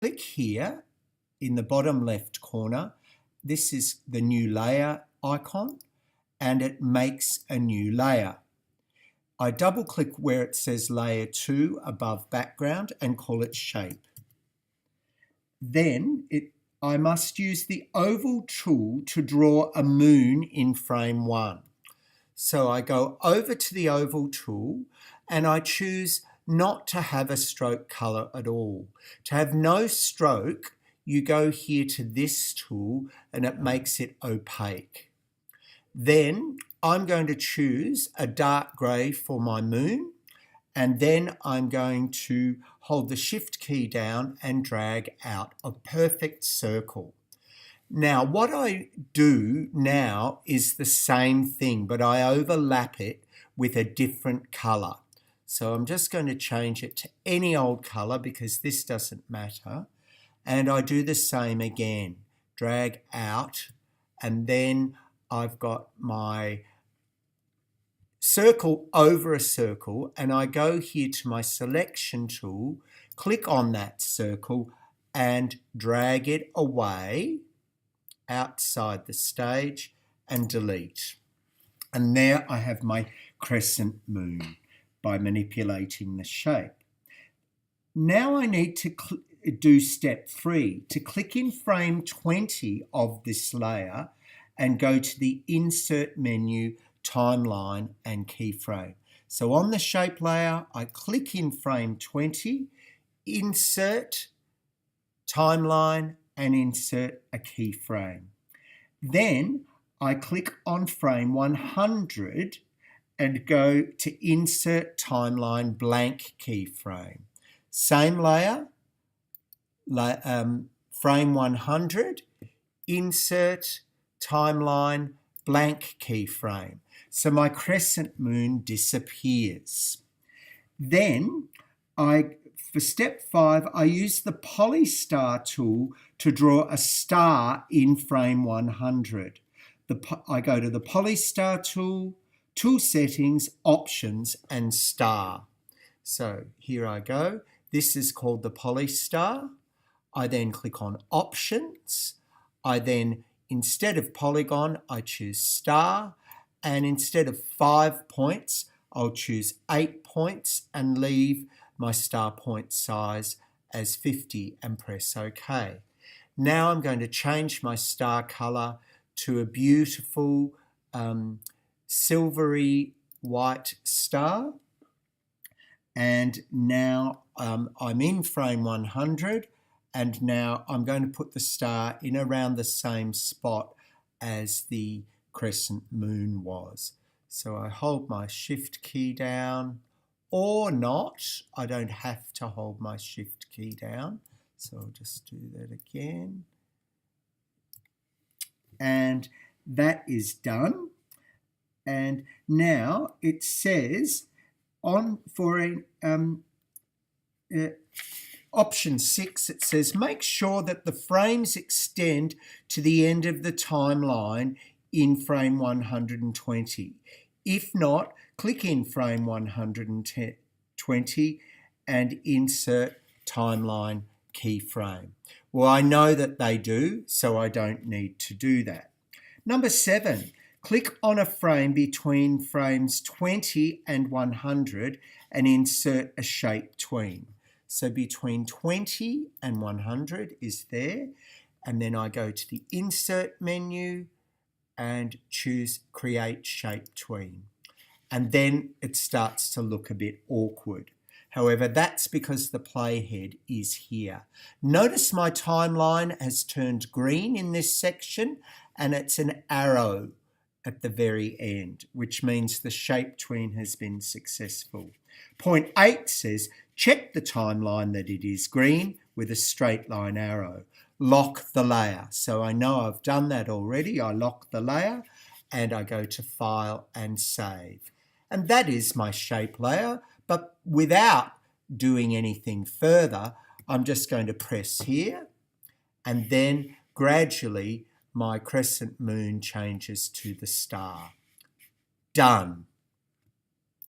click here in the bottom left corner. This is the new layer icon, and it makes a new layer. I double click where it says layer 2 above background and call it shape. Then I must use the oval tool to draw a moon in frame 1. So I go over to the oval tool and I choose not to have a stroke color at all. To have no stroke, you go here to this tool and it makes it opaque. Then I'm going to choose a dark grey for my moon, and then I'm going to hold the Shift key down and drag out a perfect circle. Now, what I do now is the same thing, but I overlap it with a different colour. So I'm just going to change it to any old colour because this doesn't matter. And I do the same again, drag out, and then I've got my circle over a circle, and I go here to my selection tool, click on that circle and drag it away outside the stage and delete. And there I have my crescent moon by manipulating the shape. Now I need to do step 3, to click in frame 20 of this layer and go to the insert menu, timeline and keyframe. So on the shape layer, I click in frame 20, insert, timeline and insert a keyframe. Then I click on frame 100 and go to insert, timeline, blank keyframe. Same layer, frame 100, insert, timeline, blank keyframe. So my crescent moon disappears. Then for step 5, I use the polystar tool to draw a star in frame 100. I go to the polystar tool, tool settings, options and star. So here I go. This is called the polystar. I then click on options. I then, instead of polygon, I choose star, and instead of 5 points, I'll choose 8 points and leave my star point size as 50 and press OK. Now I'm going to change my star color to a beautiful silvery white star. And now I'm in frame 100, and now I'm going to put the star in around the same spot as the crescent moon was. So I hold my Shift key down, or not. I don't have to hold my Shift key down. So I'll just do that again. And that is done. And now it says option 6, it says make sure that the frames extend to the end of the timeline in frame 120. If not, click in frame 120 and insert timeline keyframe. Well, I know that they do, so I don't need to do that. Number 7, click on a frame between frames 20 and 100 and insert a shape tween. So between 20 and 100 is there, and then I go to the insert menu and choose create shape tween. And then it starts to look a bit awkward. However, that's because the playhead is here. Notice my timeline has turned green in this section, and it's an arrow at the very end, which means the shape tween has been successful. Point 8 says, check the timeline that it is green with a straight line arrow. Lock the layer. So I know I've done that already. I lock the layer and I go to File and Save. And that is my shape layer, but without doing anything further, I'm just going to press here, and then gradually my crescent moon changes to the star. Done.